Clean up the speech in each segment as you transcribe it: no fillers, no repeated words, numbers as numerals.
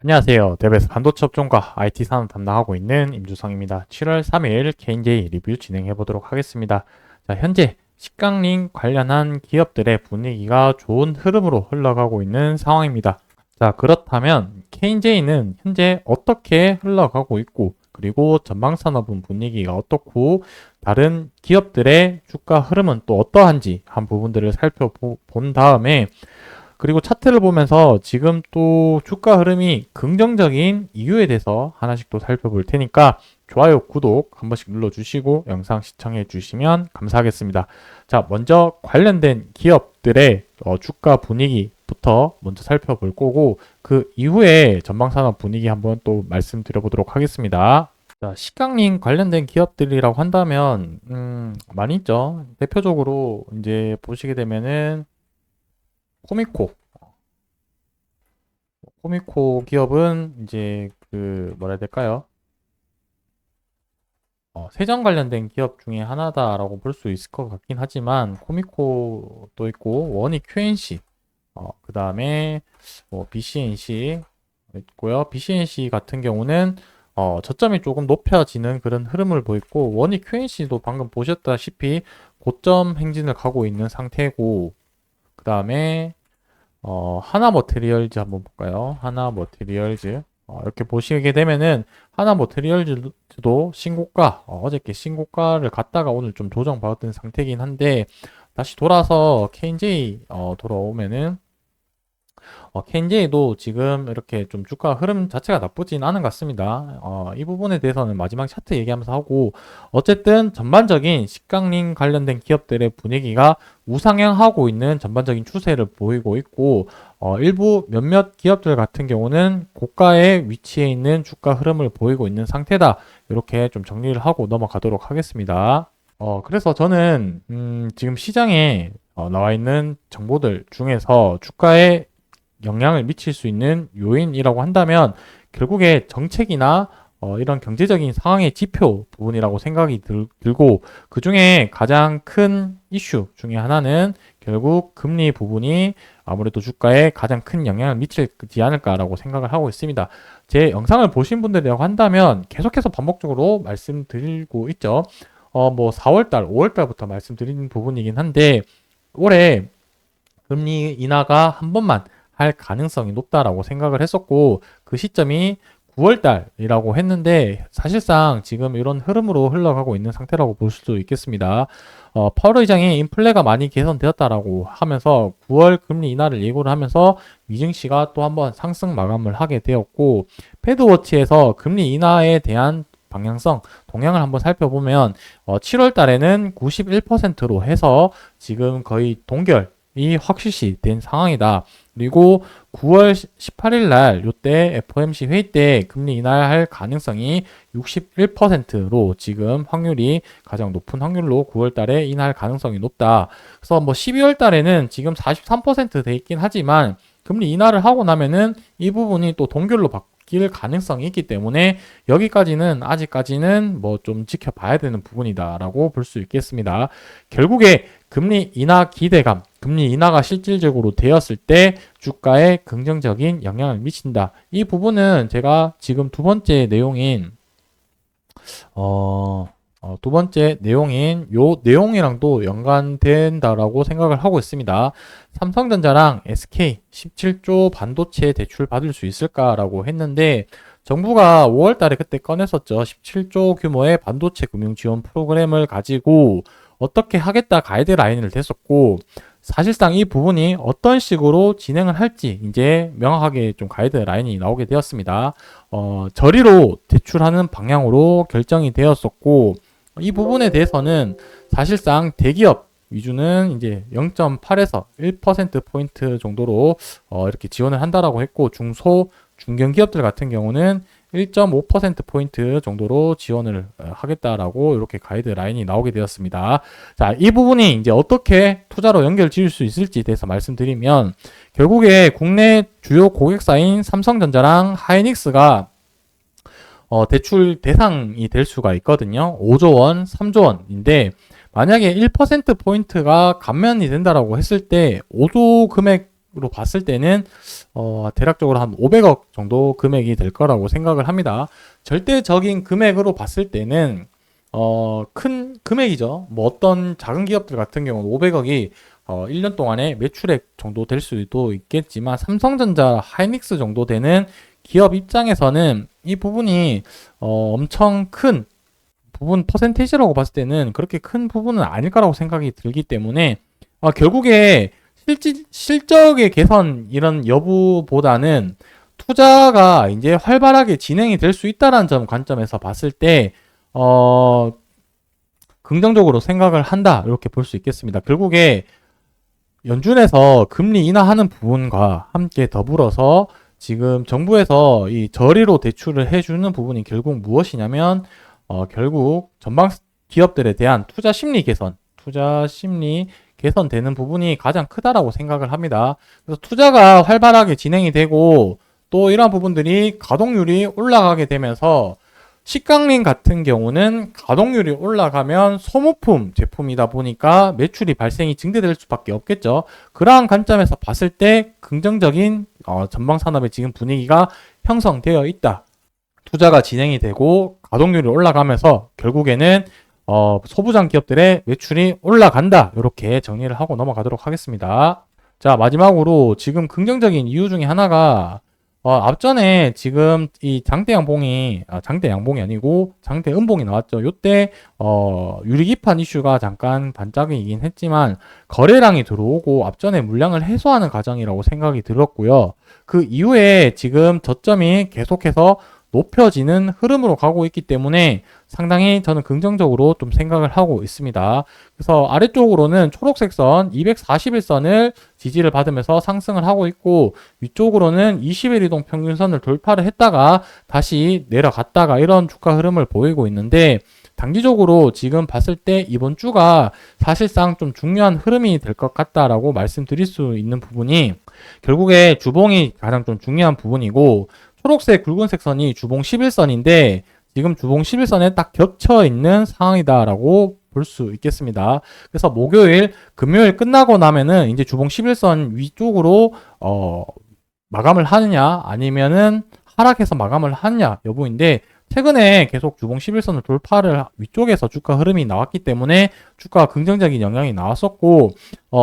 안녕하세요. 뎁에서 반도체 업종과 IT 산업 담당하고 있는 임주성입니다. 7월 3일 K&J 리뷰 진행해 보도록 하겠습니다. 자, 현재 식강링 관련한 기업들의 분위기가 좋은 흐름으로 흘러가고 있는 상황입니다. 자, 그렇다면 K&J는 현재 어떻게 흘러가고 있고, 그리고 전방산업은 분위기가 어떻고, 다른 기업들의 주가 흐름은 또 어떠한지 한 부분들을 살펴본 다음에, 그리고 차트를 보면서 지금 또 주가 흐름이 긍정적인 이유에 대해서 하나씩 또 살펴볼 테니까 좋아요, 구독 한 번씩 눌러주시고 영상 시청해 주시면 감사하겠습니다. 자, 먼저 관련된 기업들의 주가 분위기부터 먼저 살펴볼 거고 그 이후에 전방산업 분위기 한번 또 말씀드려보도록 하겠습니다. 자, 식강림 관련된 기업들이라고 한다면 많이 있죠. 대표적으로 이제 보시게 되면은 코미코. 코미코 기업은 이제 그 뭐라 해야 될까요? 세정 관련된 기업 중에 하나다라고 볼 수 있을 것 같긴 하지만 코미코도 있고 원익 QNC, 그 다음에 뭐 BCNC 있고요. BCNC 같은 경우는 저점이 조금 높여지는 그런 흐름을 보였고 원익 QNC도 방금 보셨다시피 고점 행진을 가고 있는 상태고 그 다음에 하나 머티리얼즈 한번 볼까요? 하나 머티리얼즈. 이렇게 보시게 되면은 하나 머티리얼즈도 신고가, 어저께 신고가를 갔다가 오늘 좀 조정받았던 상태이긴 한데 다시 돌아서 KNJ 돌아오면은 KNJ도 지금 이렇게 좀 주가 흐름 자체가 나쁘진 않은 것 같습니다. 이 부분에 대해서는 마지막 차트 얘기하면서 하고, 어쨌든 전반적인 식강림 관련된 기업들의 분위기가 우상향하고 있는 전반적인 추세를 보이고 있고, 일부 몇몇 기업들 같은 경우는 고가에 위치해 있는 주가 흐름을 보이고 있는 상태다. 이렇게 좀 정리를 하고 넘어가도록 하겠습니다. 그래서 저는 지금 시장에 나와 있는 정보들 중에서 주가에 영향을 미칠 수 있는 요인이라고 한다면 결국에 정책이나 이런 경제적인 상황의 지표 부분이라고 생각이 들고 그 중에 가장 큰 이슈 중에 하나는 결국 금리 부분이 아무래도 주가에 가장 큰 영향을 미치지 않을까라고 생각을 하고 있습니다. 제 영상을 보신 분들이라고 한다면 계속해서 반복적으로 말씀드리고 있죠. 뭐 4월달, 5월달부터 말씀드린 부분이긴 한데 올해 금리 인하가 한 번만 할 가능성이 높다라고 생각을 했었고 그 시점이 9월 달이라고 했는데 사실상 지금 이런 흐름으로 흘러가고 있는 상태라고 볼 수도 있겠습니다. 파월 의장이 인플레가 많이 개선되었다라고 하면서 9월 금리 인하를 예고를 하면서 미증시가 또 한번 상승 마감을 하게 되었고 패드워치에서 금리 인하에 대한 방향성, 동향을 한번 살펴보면 7월 달에는 91%로 해서 지금 거의 동결이 확실시 된 상황이다. 그리고 9월 18일 날 요때 FOMC 회의 때 금리 인하할 가능성이 61%로 지금 확률이 가장 높은 확률로 9월 달에 인하할 가능성이 높다. 그래서 뭐 12월 달에는 지금 43%돼 있긴 하지만 금리 인하를 하고 나면은 이 부분이 또 동결로 바뀔 가능성이 있기 때문에 여기까지는 아직까지는 뭐 좀 지켜봐야 되는 부분이다라고 볼 수 있겠습니다. 결국에 금리 인하 기대감, 금리 인하가 실질적으로 되었을 때 주가에 긍정적인 영향을 미친다. 이 부분은 제가 지금 두 번째 내용인 요 내용이랑도 연관된다라고 생각을 하고 있습니다. 삼성전자랑 SK 17조 반도체 대출 받을 수 있을까라고 했는데 정부가 5월 달에 그때 꺼냈었죠. 17조 규모의 반도체 금융 지원 프로그램을 가지고 어떻게 하겠다 가이드라인을 댔었고 사실상 이 부분이 어떤 식으로 진행을 할지 이제 명확하게 좀 가이드라인이 나오게 되었습니다. 저리로 대출하는 방향으로 결정이 되었었고 이 부분에 대해서는 사실상 대기업 위주는 이제 0.8에서 1%포인트 정도로 이렇게 지원을 한다라고 했고 중소 중견기업들 같은 경우는 1.5%포인트 정도로 지원을 하겠다라고 이렇게 가이드라인이 나오게 되었습니다. 자, 이 부분이 이제 어떻게 투자로 연결 지을 수 있을지에 대해서 말씀드리면 결국에 국내 주요 고객사인 삼성전자랑 하이닉스가 대출 대상이 될 수가 있거든요. 5조 원, 3조 원인데 만약에 1%포인트가 감면이 된다라고 했을 때 5조 금액 금액으로 봤을 때는 대략적으로 한 500억 정도 금액이 될 거라고 생각을 합니다. 절대적인 금액으로 봤을 때는 큰 금액이죠. 뭐 어떤 작은 기업들 같은 경우는 500억이 1년 동안에 매출액 정도 될 수도 있겠지만 삼성전자, 하이닉스 정도 되는 기업 입장에서는 이 부분이 엄청 큰 부분 퍼센테이지라고 봤을 때는 그렇게 큰 부분은 아닐 거라고 생각이 들기 때문에 결국에 실적의 개선 이런 여부보다는 투자가 이제 활발하게 진행이 될 수 있다라는 점 관점에서 봤을 때 긍정적으로 생각을 한다 이렇게 볼 수 있겠습니다. 결국에 연준에서 금리 인하하는 부분과 함께 더불어서 지금 정부에서 이 저리로 대출을 해주는 부분이 결국 무엇이냐면 결국 전방 기업들에 대한 투자 심리 개선되는 부분이 가장 크다라고 생각을 합니다. 그래서 투자가 활발하게 진행이 되고 또 이러한 부분들이 가동률이 올라가게 되면서 식강림 같은 경우는 가동률이 올라가면 소모품 제품이다 보니까 매출이 발생이 증대될 수밖에 없겠죠. 그러한 관점에서 봤을 때 긍정적인 전방 산업의 지금 분위기가 형성되어 있다. 투자가 진행이 되고 가동률이 올라가면서 결국에는 소부장 기업들의 매출이 올라간다. 이렇게 정리를 하고 넘어가도록 하겠습니다. 자, 마지막으로 지금 긍정적인 이유 중에 하나가 앞전에 지금 이 장대 양봉이 아니고 장대 음봉이 나왔죠. 요때 유리기판 이슈가 잠깐 반짝이긴 했지만 거래량이 들어오고 앞전에 물량을 해소하는 과정이라고 생각이 들었고요. 그 이후에 지금 저점이 계속해서 높여지는 흐름으로 가고 있기 때문에 상당히 저는 긍정적으로 좀 생각을 하고 있습니다. 그래서 아래쪽으로는 초록색 선 241선을 지지를 받으면서 상승을 하고 있고 위쪽으로는 20일 이동 평균선을 돌파를 했다가 다시 내려갔다가 이런 주가 흐름을 보이고 있는데 단기적으로 지금 봤을 때 이번 주가 사실상 좀 중요한 흐름이 될 것 같다라고 말씀드릴 수 있는 부분이 결국에 주봉이 가장 좀 중요한 부분이고 초록색 굵은색 선이 주봉 11선인데 지금 주봉 11선에 딱 겹쳐 있는 상황이다라고 볼 수 있겠습니다. 그래서 목요일, 금요일 끝나고 나면은 이제 주봉 11선 위쪽으로 마감을 하느냐 아니면은 하락해서 마감을 하느냐 여부인데 최근에 계속 주봉 11선을 돌파를 위쪽에서 주가 흐름이 나왔기 때문에 주가가 긍정적인 영향이 나왔었고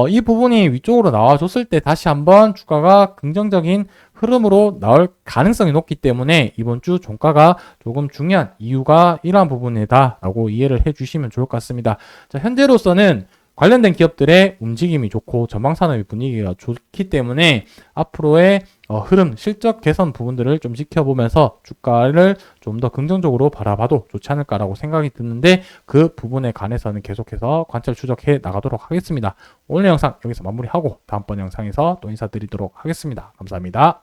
이 부분이 위쪽으로 나와줬을 때 다시 한번 주가가 긍정적인 흐름으로 나올 가능성이 높기 때문에 이번 주 종가가 조금 중요한 이유가 이러한 부분이다 라고 이해를 해 주시면 좋을 것 같습니다. 자, 현재로서는 관련된 기업들의 움직임이 좋고 전방산업의 분위기가 좋기 때문에 앞으로의 흐름, 실적 개선 부분들을 좀 지켜보면서 주가를 좀 더 긍정적으로 바라봐도 좋지 않을까라고 생각이 드는데 그 부분에 관해서는 계속해서 관찰 추적해 나가도록 하겠습니다. 오늘 영상 여기서 마무리하고 다음번 영상에서 또 인사드리도록 하겠습니다. 감사합니다.